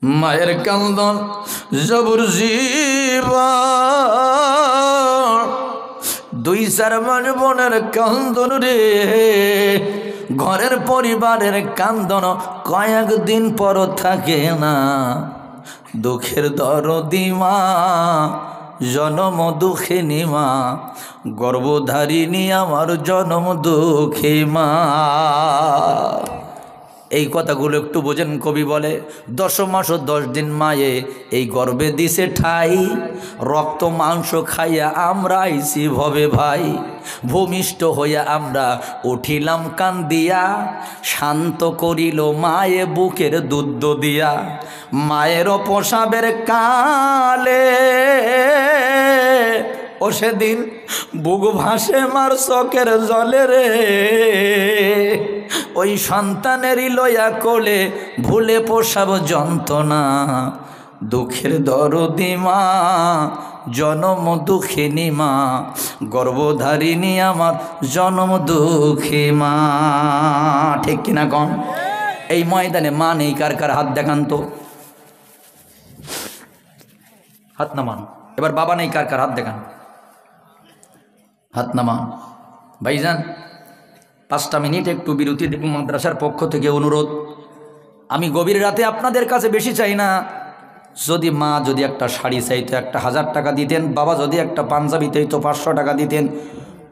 মায়ের কান্দন জবর জীবন, দুই চার মাস বোনের কান্দন রে, ঘরের পরিবারের কান্দন কয়েকদিন পর থাকে না। দুঃখের দরদি মা, জনম দুঃখিনী মা, গর্ভধারিণী আমার জনম দুঃখী মা। এই কথাগুলো একটু বোঝেন। কবি বলে 10 মাস ও 10 দিন মায়ে এই গর্ভে দিছে ঠাই, রক্ত মাংস খাইয়া আমরা আইছি ভবে ভাই, ভূমিষ্ঠ হইয়া আমরা উঠিলাম কান্দিয়া, শান্ত করিল মায়ে বুকের দুধ দিয়া। মায়ের প্রসাবের কালে ও সেদিন বুক ভাসে মার চোখের জলে রে, ওই সন্তানেরই লয়া কোলে ভুলে প্রসাব যন্ত্রণা। দুঃখের দরদি মা, জনম দুঃখিনী মা, গর্ভধারিণী আমার জনম দুঃখী মা। ঠিক কিনা কন? এই ময়দানে মা নেই কার কার হাত দেখান তো, হাত নামান। এবার বাবা নেই কার কার হাত দেখান, হাত নামান। ভাইজান 5টা মিনিট একটু বিরতি দেব। মাদ্রাসার পক্ষ থেকে অনুরোধ, আমি গভীর রাতে আপনাদের কাছে বেশি চাই না। যদি মা যদি একটা শাড়ি চাইতো 1000 টাকা দিতেন, বাবা যদি একটা পাঞ্জাবি চাইতো 500 টাকা দিতেন।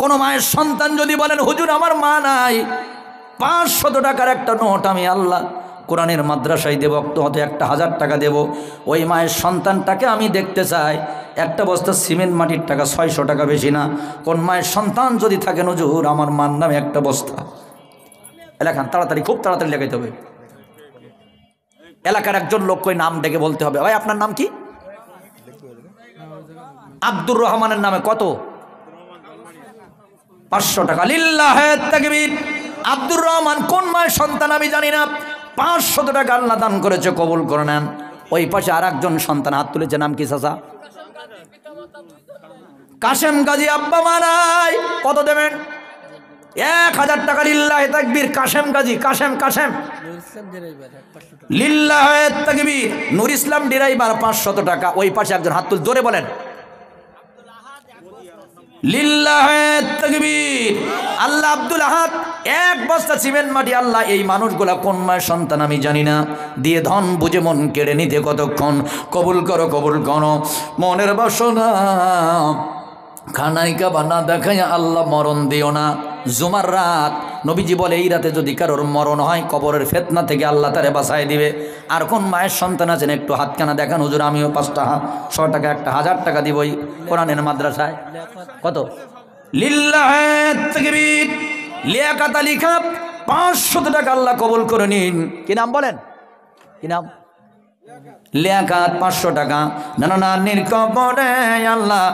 কোনো মায়ের সন্তান যদি বলেন হুজুর আমার মা নাই, 500 টাকার একটা নোট আমি আল্লাহ কোরআনের মাদ্রাসায় দেব, হয়তো 1000 টাকা দেব, ওই মায়ের সন্তানটাকে আমি দেখতে চাই। একটা বস্তা সিমেন্ট মাটির টাকা 600 টাকা, বেশি না। কোন মায়ের সন্তান যদি থাকেন হুজুর আমার মার নামে একটা বস্তা, এলাকান তাড়াতাড়ি, খুব তাড়াতাড়ি লাগাইতে হবে। এলাকার একজন লোককে নাম ডেকে বলতে হবে, ভাই আপনার নাম কি? আব্দুর রহমানের নামে কত? 500 টাকা। লিল্লাহে তাকবীর। আব্দুর রহমান কোন মায়ের সন্তান আমি জানি না, 500 টাকা আল্লাহ দান করেছে, কবুল করে নেন। ওই পাশে আর একজন সন্তান হাত তুলেছে, নাম কি চাচা? কাশেম গাজী। আব্বা মারাই, কত দেবেন? 1000 টাকা। লিল্লাহে তাকবীর। কাশেম গাজী, কাশেম কাশেম। লিল্লাহে তাকবীর। নূর ইসলাম ড্রাইভার 500 টাকা। ওই পাশে একজন হাত তুলে জোরে বলেন লিল্লাহে তাকবীর। আল্লাহ আব্দুল আহাদ 1 বস্তা সিমেন্ট মাটি। আল্লাহ এই মানুষগুলা কোন মায়ের সন্তান আমি জানি না, দিয়ে ধন বুঝে মন কেড়ে নিতে কতক্ষণ। কবুল করো, কবুল করো। মনের বাসনা খানাই কাবা না দেখাইয়া আল্লাহ মরণ দিও না। জুমার রাত নবীজি বলে এই রাতে যদি কারোর মরণ হয় কবরের ফিতনা থেকে আল্লাহ তারে বাঁচায় দিবে। আর কোন মায়ের সন্তান আছেন একটু হাতখানা দেখান, হুজুর আমিও 500 টাকা 1000 টাকা দিব ওই কোরআনের মাদ্রাসায়। কত? লিল্লাহে তাকবীর। লিয়াকাত আলী খান 500 টাকা। আল্লাহ কবুল করে নিন। কি নাম বলেন? কি নাম? লিয়াকাত 500 টাকা। নানির কবরে আল্লাহ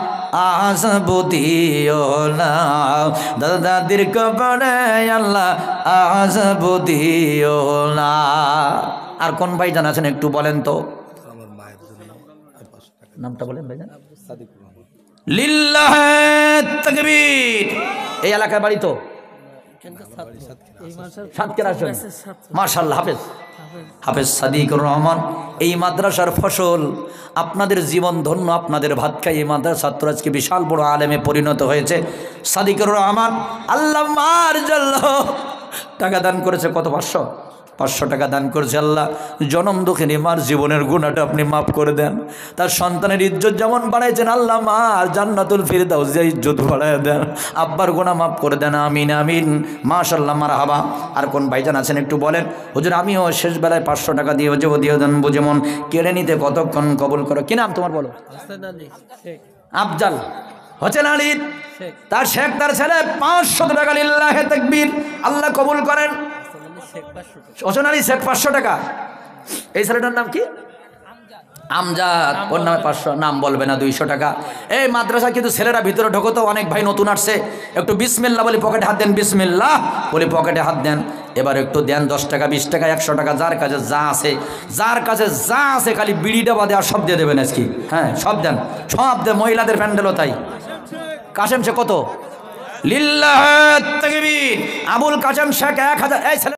আযাব দিও না, দাদা দাদির কবরে আল্লাহ আযাব দিও না। আর কোন ভাইজান আছেন একটু বলেন তো, নামটা বলেন ভাইজান। লিল্লাহে তাকবীর। এই এলাকার বাড়ি তো মাশাআল্লাহ। হাফেজ হাফেজ সাদিকুর রহমান। এই মাদ্রাসার ফসল, আপনাদের জীবন ধন্য, আপনাদের ভাত খাই এই মাদ্রাসার ছাত্র আজকে বিশাল বড় আলেমে পরিণত হয়েছে। সাদিকুর রহমান আল্লাহ মার জন্য টাকা দান করেছে। কত? 500 টাকা দান করেছে। আল্লাহ জনম দুঃখিনী মার জীবনের গুণাটা আপনি মাফ করে দেন। তার সন্তানের ইজ্জত যেমন বাড়াইছেন আল্লাহ মার জান্নাতুল ফিরদাউস যে ইজ্জত বাড়ায় দেন। আব্বার গুনাহ মাফ করে দেন। আমিন আমিন। মাশাআল্লাহ মারহাবা। আর কোন ভাইজান আছেন একটু বলেন, হুজুর আমিও শেষ বেলায় 500 টাকা দিয়ে দিয়ে দেন, বুঝে মন কেড়ে নিতে কতক্ষণ। কবুল করো। কি নাম তোমার বলো? আফজাল হোসেন আলী। তার শেখ, তার ছেলে 500 টাকা। লিল্লাহে তাকবীর। আল্লাহ কবুল করেন। হোসেন আলী শেখ 500 টাকা। এই ছেলেটার নাম কি? আমজাদ। ওর নামে 500। নাম বলবে না। 200 টাকা। এই মাদ্রাসা কিন্তু ছেলেরা ভিতরে ঢোকো তো, অনেক ভাই নতুন আসছে, একটু বিসমিল্লাহ বলে পকেটে হাত দেন। বিসমিল্লাহ বলে পকেটে হাত দেন। এবার একটু দেন 10 টাকা 20 টাকা 100 টাকা, যার কাছে যা আছে, যার কাছে যা আছে। খালি বিড়িটা বাদে আর সব দিয়ে দেবেন আজকে। হ্যাঁ সব দেন, সব দেন। মহিলাদের প্যান্ডেলও তাই। কাশেম শেখ কত? লিল্লাহে তাকবীর। আবুল কাশেম শেখ 1000। এই